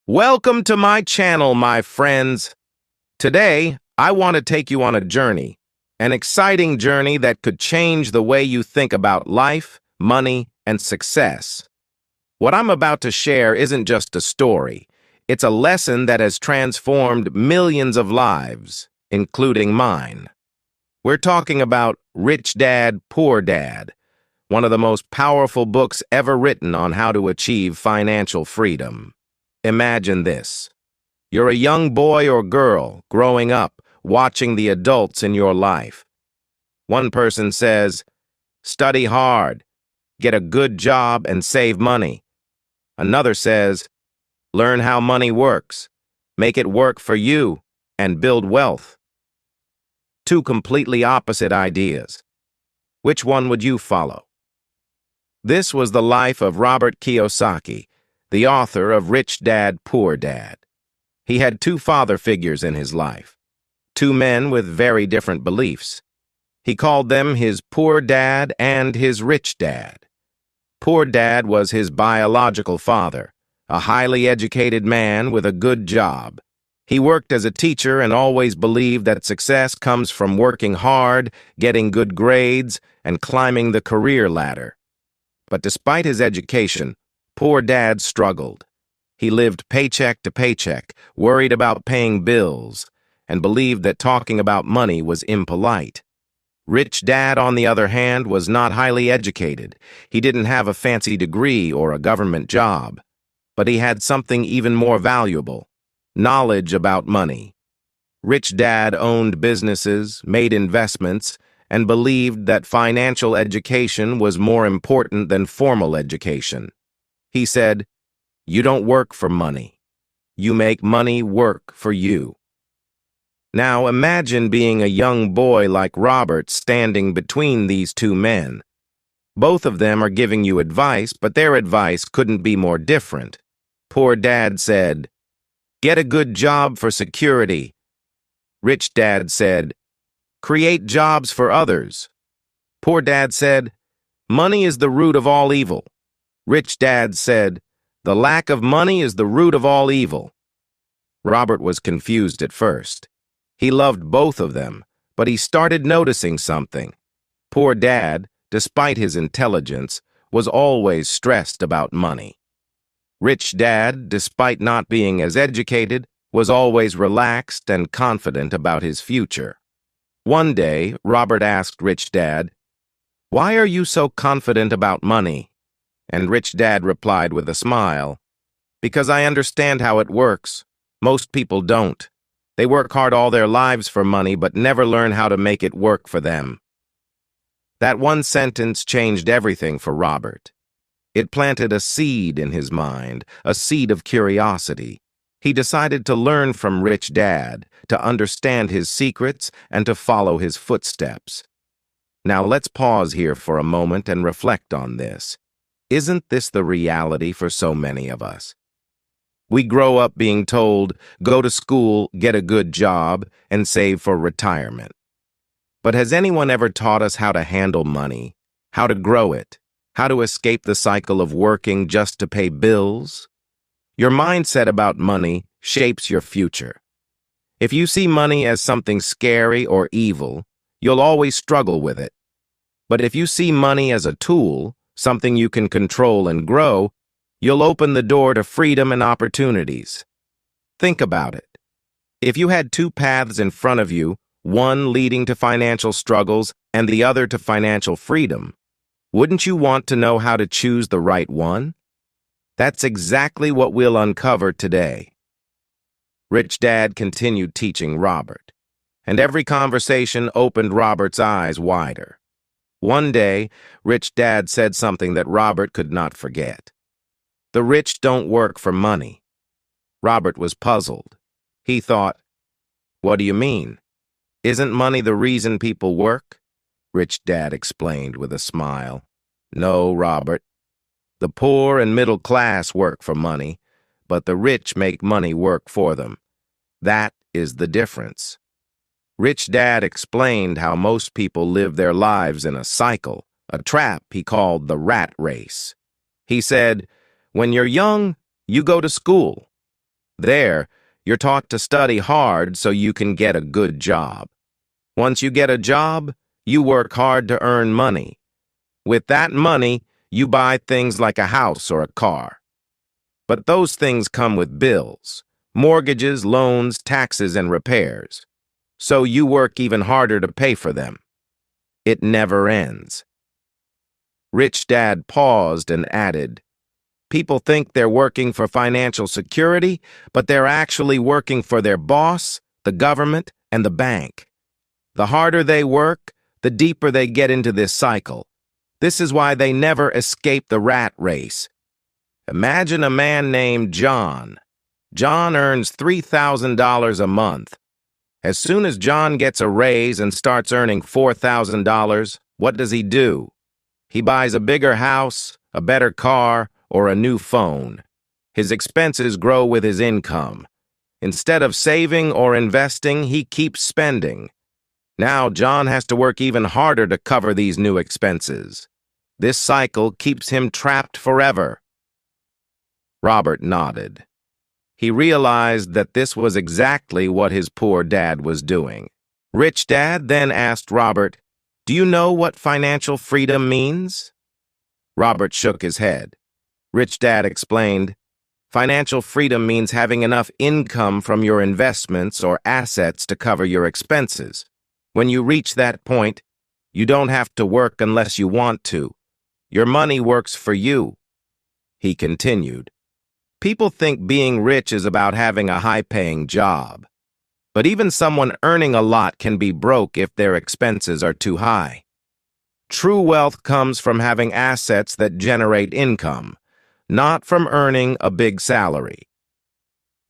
Welcome to my channel, my friends. Today, I want to take you on a journey, an exciting journey that could change the way you think about life, money, and success. What I'm about to share isn't just a story. It's a lesson that has transformed millions of lives, including mine. We're talking about Rich Dad, Poor Dad, one of the most powerful books ever written on how to achieve financial freedom. Imagine this. You're a young boy or girl growing up, watching the adults in your life. One person says, study hard, get a good job, and save money. Another says, learn how money works, make it work for you, and build wealth. Two completely opposite ideas. Which one would you follow? This was the life of Robert Kiyosaki, the author of Rich Dad, Poor Dad. He had two father figures in his life, two men with very different beliefs. He called them his poor dad and his rich dad. Poor Dad was his biological father, a highly educated man with a good job. He worked as a teacher and always believed that success comes from working hard, getting good grades, and climbing the career ladder. But despite his education, Poor Dad struggled. He lived paycheck to paycheck, worried about paying bills, and believed that talking about money was impolite. Rich Dad, on the other hand, was not highly educated. He didn't have a fancy degree or a government job. But he had something even more valuable: knowledge about money. Rich Dad owned businesses, made investments, and believed that financial education was more important than formal education. He said, "You don't work for money. You make money work for you." Now imagine being a young boy like Robert standing between these two men. Both of them are giving you advice, but their advice couldn't be more different. Poor Dad said, "Get a good job for security." Rich Dad said, "Create jobs for others." Poor Dad said, "Money is the root of all evil." Rich Dad said, "The lack of money is the root of all evil." Robert was confused at first. He loved both of them, but he started noticing something. Poor Dad, despite his intelligence, was always stressed about money. Rich Dad, despite not being as educated, was always relaxed and confident about his future. One day, Robert asked Rich Dad, "Why are you so confident about money?" And Rich Dad replied with a smile, "Because I understand how it works. Most people don't. They work hard all their lives for money, but never learn how to make it work for them." That one sentence changed everything for Robert. It planted a seed in his mind, a seed of curiosity. He decided to learn from Rich Dad, to understand his secrets, and to follow his footsteps. Now let's pause here for a moment and reflect on this. Isn't this the reality for so many of us? We grow up being told, go to school, get a good job, and save for retirement. But has anyone ever taught us how to handle money, how to grow it, how to escape the cycle of working just to pay bills? Your mindset about money shapes your future. If you see money as something scary or evil, you'll always struggle with it. But if you see money as a tool, something you can control and grow, you'll open the door to freedom and opportunities. Think about it. If you had two paths in front of you, one leading to financial struggles and the other to financial freedom, wouldn't you want to know how to choose the right one? That's exactly what we'll uncover today. Rich Dad continued teaching Robert, and every conversation opened Robert's eyes wider. One day, Rich Dad said something that Robert could not forget. "The rich don't work for money." Robert was puzzled. He thought, "What do you mean? Isn't money the reason people work?" Rich Dad explained with a smile. "No, Robert. The poor and middle class work for money, but the rich make money work for them. That is the difference." Rich Dad explained how most people live their lives in a cycle, a trap he called the rat race. He said, "When you're young, you go to school. There, you're taught to study hard so you can get a good job. Once you get a job, you work hard to earn money. With that money, you buy things like a house or a car. But those things come with bills, mortgages, loans, taxes, and repairs. So you work even harder to pay for them. It never ends. Rich Dad paused and added, "People think they're working for financial security, but they're actually working for their boss, the government, and the bank. The harder they work, the deeper they get into this cycle. This is why they never escape the rat race. Imagine a man named John. John earns $3,000 a month. As soon as John gets a raise and starts earning $4,000, what does he do? He buys a bigger house, a better car, or a new phone. His expenses grow with his income. Instead of saving or investing, he keeps spending. Now John has to work even harder to cover these new expenses. This cycle keeps him trapped forever." Robert nodded. He realized that this was exactly what his poor dad was doing. Rich Dad then asked Robert, "Do you know what financial freedom means?" Robert shook his head. Rich Dad explained, "Financial freedom means having enough income from your investments or assets to cover your expenses. When you reach that point, you don't have to work unless you want to. Your money works for you." He continued, "People think being rich is about having a high-paying job. But even someone earning a lot can be broke if their expenses are too high. True wealth comes from having assets that generate income, not from earning a big salary."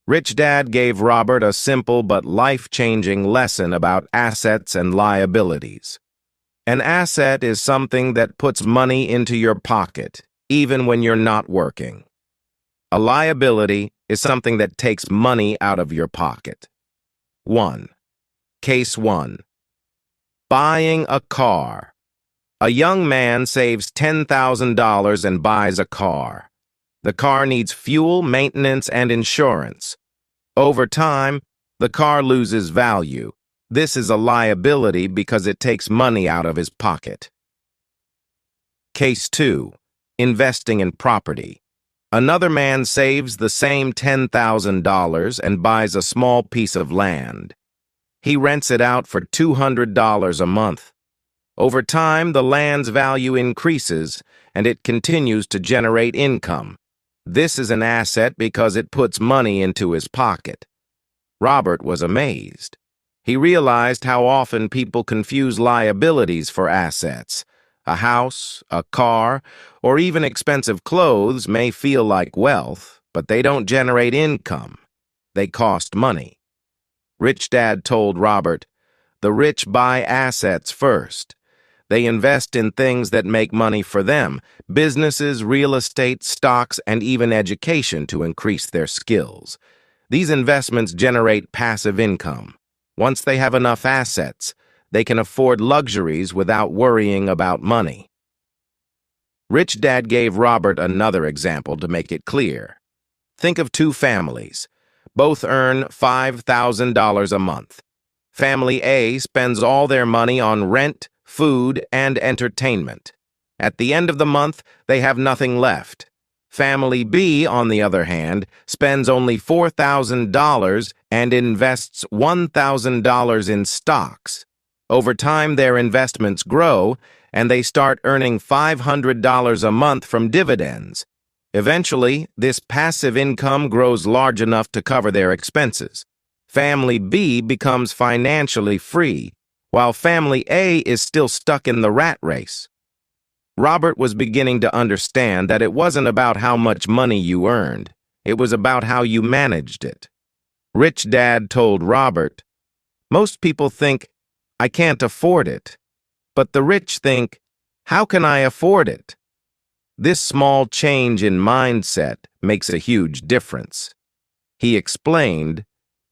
Rich Dad gave Robert a simple but life-changing lesson about assets and liabilities. An asset is something that puts money into your pocket, even when you're not working. A liability is something that takes money out of your pocket. 1. Case 1. Buying a car. A young man saves $10,000 and buys a car. The car needs fuel, maintenance, and insurance. Over time, the car loses value. This is a liability because it takes money out of his pocket. Case 2. Investing in property. Another man saves the same $10,000 and buys a small piece of land. He rents it out for $200 a month. Over time, the land's value increases, and it continues to generate income. This is an asset because it puts money into his pocket. Robert was amazed. He realized how often people confuse liabilities for assets. A house, a car, or even expensive clothes may feel like wealth, but they don't generate income. They cost money. Rich Dad told Robert, "The rich buy assets first. They invest in things that make money for them, businesses, real estate, stocks, and even education to increase their skills. These investments generate passive income. Once they have enough assets, they can afford luxuries without worrying about money." Rich Dad gave Robert another example to make it clear. Think of two families. Both earn $5,000 a month. Family A spends all their money on rent, food, and entertainment. At the end of the month, they have nothing left. Family B, on the other hand, spends only $4,000 and invests $1,000 in stocks. Over time, their investments grow, and they start earning $500 a month from dividends. Eventually, this passive income grows large enough to cover their expenses. Family B becomes financially free, while Family A is still stuck in the rat race. Robert was beginning to understand that it wasn't about how much money you earned. It was about how you managed it. Rich Dad told Robert, "Most people think, 'I can't afford it.' But the rich think, 'How can I afford it?' This small change in mindset makes a huge difference." He explained,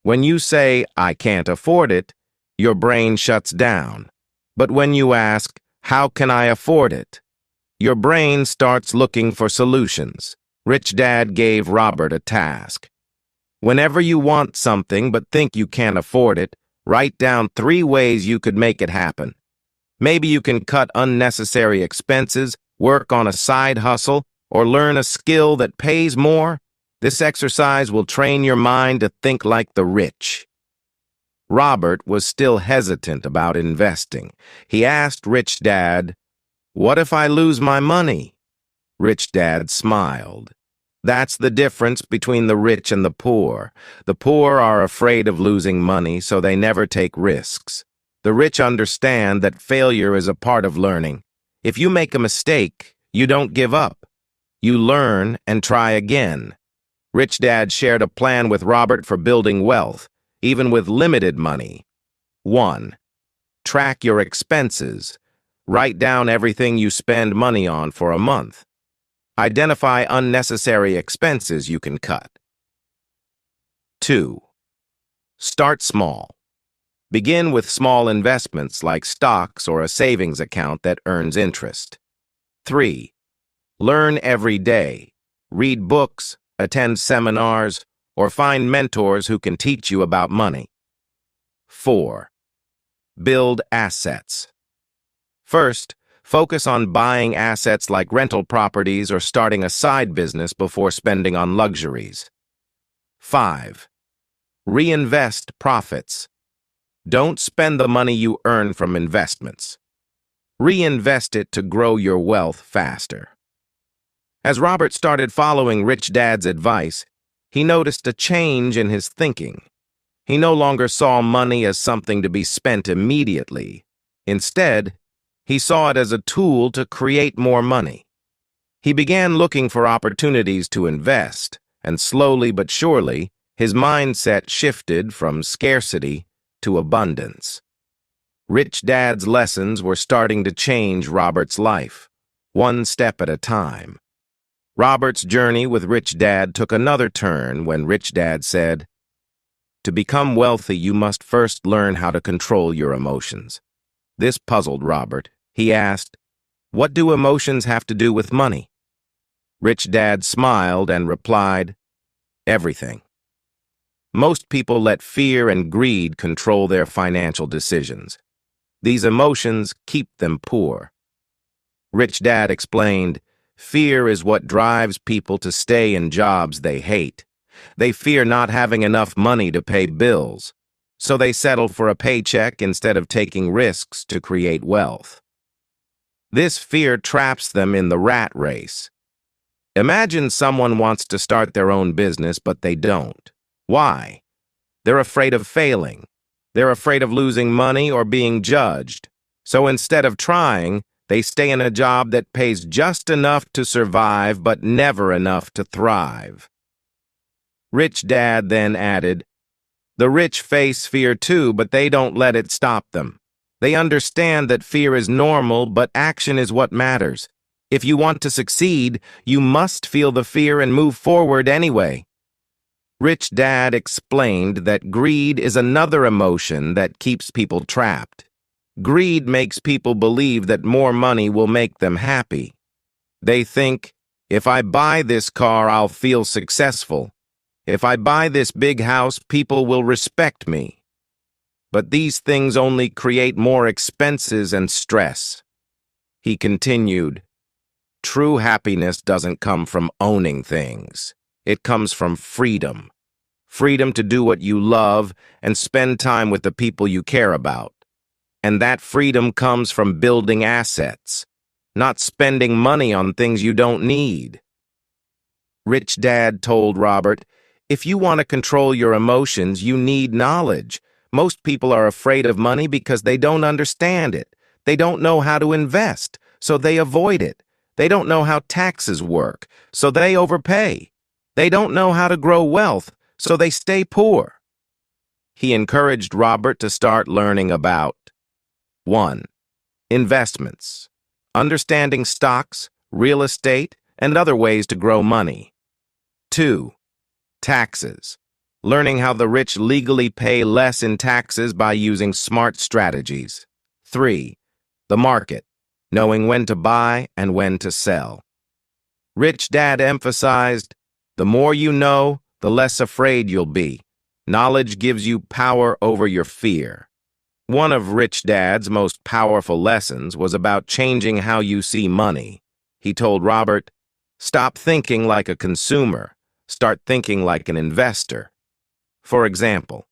"When you say, 'I can't afford it,' your brain shuts down. But when you ask, 'How can I afford it?' your brain starts looking for solutions." Rich Dad gave Robert a task. Whenever you want something but think you can't afford it, write down 3 ways you could make it happen. Maybe you can cut unnecessary expenses, work on a side hustle, or learn a skill that pays more. This exercise will train your mind to think like the rich. Robert was still hesitant about investing. He asked Rich Dad, "What if I lose my money?" Rich Dad smiled. That's the difference between the rich and the poor. The poor are afraid of losing money, so they never take risks. The rich understand that failure is a part of learning. If you make a mistake, you don't give up. You learn and try again. Rich Dad shared a plan with Robert for building wealth, even with limited money. 1. Track your expenses. Write down everything you spend money on for a month. Identify unnecessary expenses you can cut. 2. Start small. Begin with small investments like stocks or a savings account that earns interest. 3. Learn every day. Read books, attend seminars, or find mentors who can teach you about money. 4. Build assets. First, focus on buying assets like rental properties or starting a side business before spending on luxuries. 5. Reinvest profits. Don't spend the money you earn from investments. Reinvest it to grow your wealth faster. As Robert started following Rich Dad's advice, he noticed a change in his thinking. He no longer saw money as something to be spent immediately. Instead, he saw it as a tool to create more money. He began looking for opportunities to invest, and slowly but surely, his mindset shifted from scarcity to abundance. Rich Dad's lessons were starting to change Robert's life, one step at a time. Robert's journey with Rich Dad took another turn when Rich Dad said, "To become wealthy, you must first learn how to control your emotions." This puzzled Robert. He asked, "What do emotions have to do with money?" Rich Dad smiled and replied, "Everything." Most people let fear and greed control their financial decisions. These emotions keep them poor. Rich Dad explained, "Fear is what drives people to stay in jobs they hate. They fear not having enough money to pay bills, so they settle for a paycheck instead of taking risks to create wealth. This fear traps them in the rat race. Imagine someone wants to start their own business, but they don't. Why? They're afraid of failing. They're afraid of losing money or being judged. So instead of trying, they stay in a job that pays just enough to survive, but never enough to thrive." Rich Dad then added, "The rich face fear too, but they don't let it stop them. They understand that fear is normal, but action is what matters. If you want to succeed, you must feel the fear and move forward anyway." Rich Dad explained that greed is another emotion that keeps people trapped. Greed makes people believe that more money will make them happy. They think, if I buy this car, I'll feel successful. If I buy this big house, people will respect me. But these things only create more expenses and stress. He continued, "True happiness doesn't come from owning things. It comes from freedom. Freedom to do what you love and spend time with the people you care about. And that freedom comes from building assets, not spending money on things you don't need." Rich Dad told Robert, "If you want to control your emotions, you need knowledge. Most people are afraid of money because they don't understand it. They don't know how to invest, so they avoid it. They don't know how taxes work, so they overpay. They don't know how to grow wealth, so they stay poor." He encouraged Robert to start learning about 1. Investments. Understanding stocks, real estate, and other ways to grow money. 2. Taxes. Learning how the rich legally pay less in taxes by using smart strategies. 3. The market. Knowing when to buy and when to sell. Rich Dad emphasized, "The more you know, the less afraid you'll be. Knowledge gives you power over your fear. One of Rich Dad's most powerful lessons was about changing how you see money. He told Robert, "Stop thinking like a consumer. Start thinking like an investor." For example,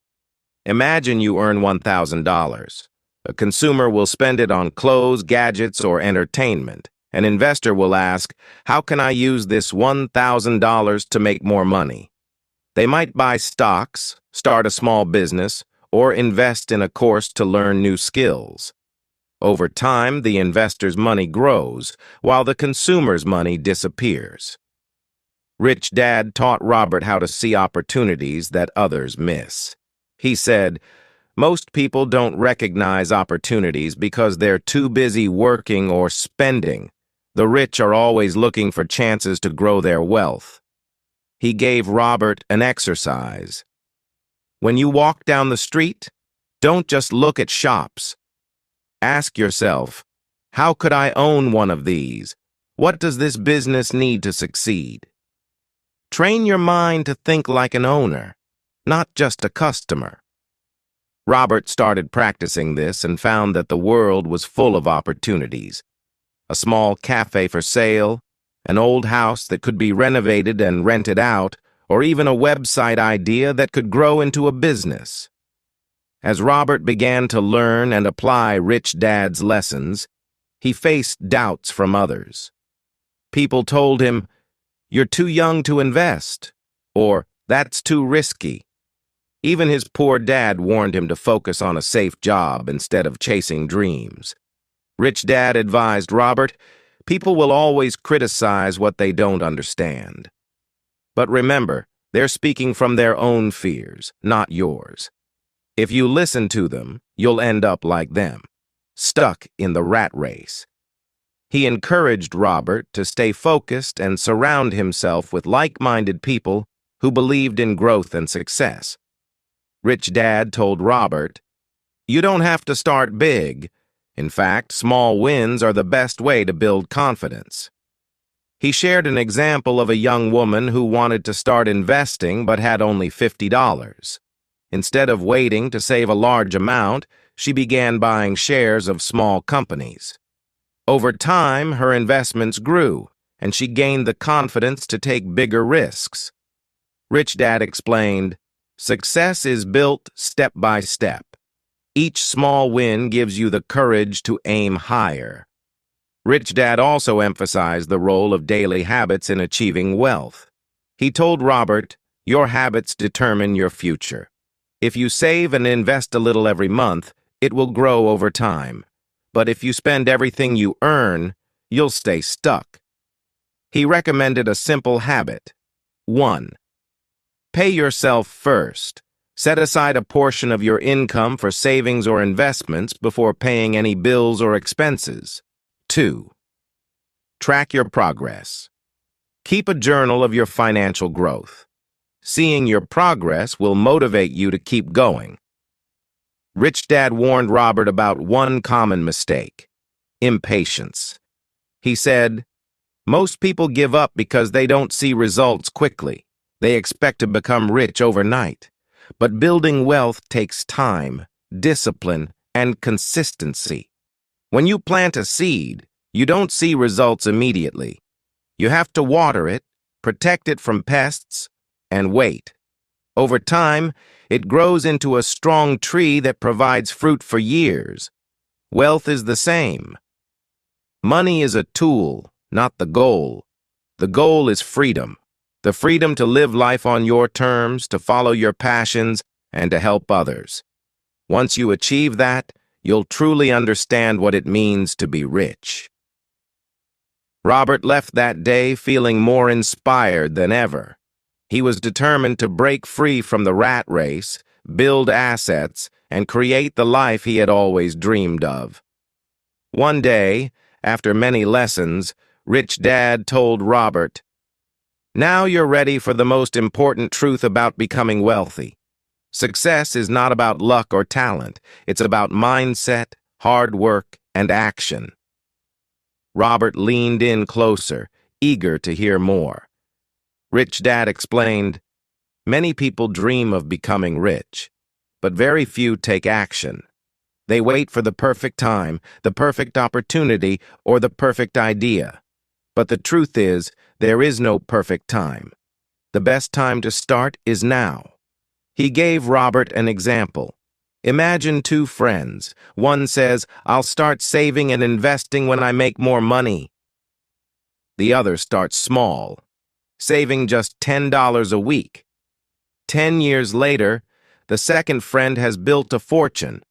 imagine you earn $1,000. A consumer will spend it on clothes, gadgets, or entertainment. An investor will ask, "How can I use this $1,000 to make more money?" They might buy stocks, start a small business, or invest in a course to learn new skills. Over time, the investor's money grows, while the consumer's money disappears. Rich Dad taught Robert how to see opportunities that others miss. He said, "Most people don't recognize opportunities because they're too busy working or spending. The rich are always looking for chances to grow their wealth." He gave Robert an exercise. When you walk down the street, don't just look at shops. Ask yourself, how could I own one of these? What does this business need to succeed? Train your mind to think like an owner, not just a customer. Robert started practicing this and found that the world was full of opportunities. A small cafe for sale, an old house that could be renovated and rented out, or even a website idea that could grow into a business. As Robert began to learn and apply Rich Dad's lessons, he faced doubts from others. People told him, "You're too young to invest," or "That's too risky." Even his poor dad warned him to focus on a safe job instead of chasing dreams. Rich Dad advised Robert, "People will always criticize what they don't understand. But remember, they're speaking from their own fears, not yours. If you listen to them, you'll end up like them, stuck in the rat race." He encouraged Robert to stay focused and surround himself with like-minded people who believed in growth and success. Rich Dad told Robert, "You don't have to start big. In fact, small wins are the best way to build confidence." He shared an example of a young woman who wanted to start investing but had only $50. Instead of waiting to save a large amount, she began buying shares of small companies. Over time, her investments grew, and she gained the confidence to take bigger risks. Rich Dad explained, "Success is built step by step. Each small win gives you the courage to aim higher." Rich Dad also emphasized the role of daily habits in achieving wealth. He told Robert, "Your habits determine your future. If you save and invest a little every month, it will grow over time. But if you spend everything you earn, you'll stay stuck." He recommended a simple habit. 1. Pay yourself first. Set aside a portion of your income for savings or investments before paying any bills or expenses. 2. Track your progress. Keep a journal of your financial growth. Seeing your progress will motivate you to keep going. Rich Dad warned Robert about one common mistake: impatience. He said, "Most people give up because they don't see results quickly. They expect to become rich overnight. But building wealth takes time, discipline, and consistency. When you plant a seed, you don't see results immediately. You have to water it, protect it from pests, and wait. Over time, it grows into a strong tree that provides fruit for years. Wealth is the same. Money is a tool, not the goal. The goal is freedom. The freedom to live life on your terms, to follow your passions, and to help others. Once you achieve that, you'll truly understand what it means to be rich." Robert left that day feeling more inspired than ever. He was determined to break free from the rat race, build assets, and create the life he had always dreamed of. One day, after many lessons, Rich Dad told Robert, "Now you're ready for the most important truth about becoming wealthy. Success is not about luck or talent. It's about mindset, hard work, and action." Robert leaned in closer, eager to hear more. Rich Dad explained, Many people dream of becoming rich, but very few take action. They wait for the perfect time, the perfect opportunity, or the perfect idea. But the truth is, there is no perfect time. The best time to start is now. He gave Robert an example. Imagine two friends. One says, "I'll start saving and investing when I make more money." The other starts small, saving just $10 a week. 10 years later, the second friend has built a fortune,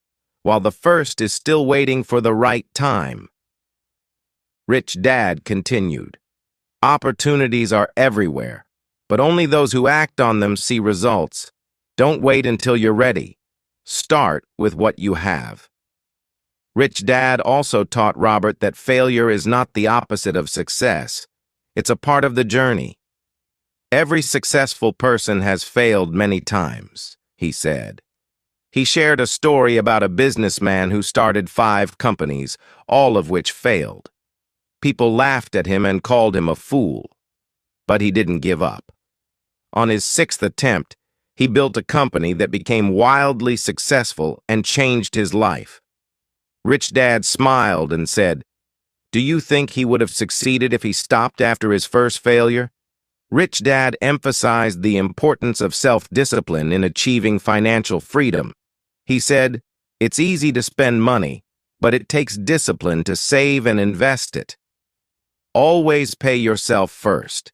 while the first is still waiting for the right time. Rich Dad continued, "Opportunities are everywhere, but only those who act on them see results. Don't wait until you're ready. Start with what you have." Rich Dad also taught Robert that failure is not the opposite of success. It's a part of the journey. Every successful person has failed many times, he said. He shared a story about a businessman who started 5 companies, all of which failed. People laughed at him and called him a fool. But he didn't give up. On his 6th attempt, he built a company that became wildly successful and changed his life. Rich Dad smiled and said, "Do you think he would have succeeded if he stopped after his first failure?" Rich Dad emphasized the importance of self-discipline in achieving financial freedom. He said, "It's easy to spend money, but it takes discipline to save and invest it. Always pay yourself first.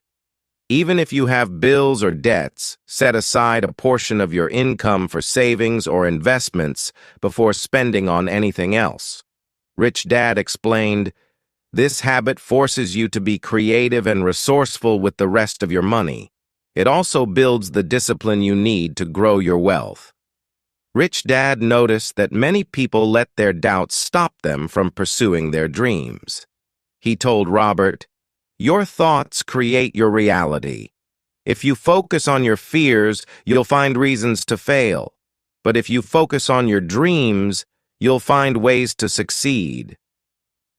Even if you have bills or debts, set aside a portion of your income for savings or investments before spending on anything else." Rich Dad explained, "This habit forces you to be creative and resourceful with the rest of your money. It also builds the discipline you need to grow your wealth." Rich Dad noticed that many people let their doubts stop them from pursuing their dreams. He told Robert, "Your thoughts create your reality. If you focus on your fears, you'll find reasons to fail. But if you focus on your dreams, you'll find ways to succeed."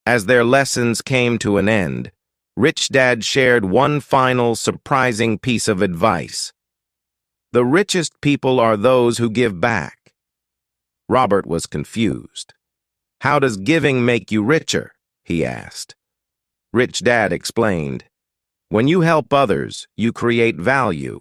As their lessons came to an end, Rich Dad shared one final surprising piece of advice. "The richest people are those who give back." Robert was confused. "How does giving make you richer?" he asked. Rich Dad explained, "When you help others, you create value.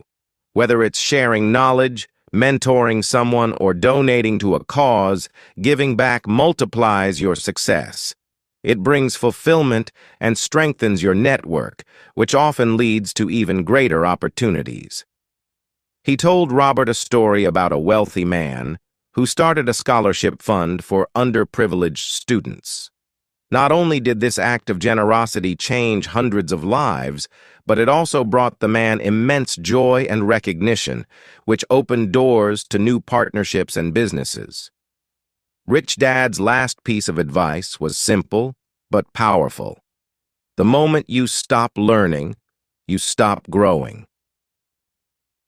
Whether it's sharing knowledge, mentoring someone, or donating to a cause, giving back multiplies your success. It brings fulfillment and strengthens your network, which often leads to even greater opportunities." He told Robert a story about a wealthy man who started a scholarship fund for underprivileged students. Not only did this act of generosity change hundreds of lives, but it also brought the man immense joy and recognition, which opened doors to new partnerships and businesses. Rich Dad's last piece of advice was simple but powerful. The moment you stop learning, you stop growing.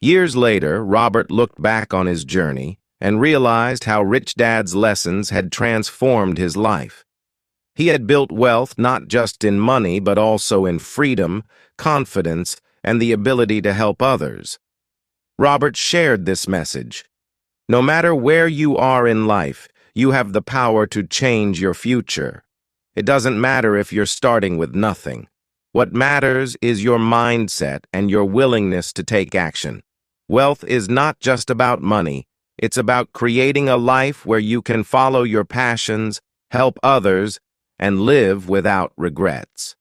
Years later, Robert looked back on his journey and realized how Rich Dad's lessons had transformed his life. He had built wealth not just in money, but also in freedom, confidence, and the ability to help others. Robert shared this message. No matter where you are in life, you have the power to change your future. It doesn't matter if you're starting with nothing. What matters is your mindset and your willingness to take action. Wealth is not just about money. It's about creating a life where you can follow your passions, help others, and live without regrets.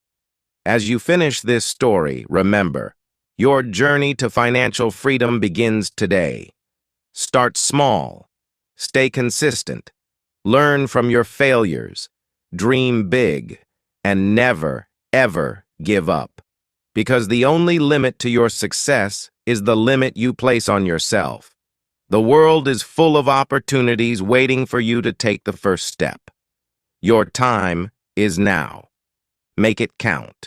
As you finish this story, remember, your journey to financial freedom begins today. Start small, stay consistent, learn from your failures, dream big, and never, ever give up. Because the only limit to your success is the limit you place on yourself. The world is full of opportunities waiting for you to take the first step. Your time is now. Make it count.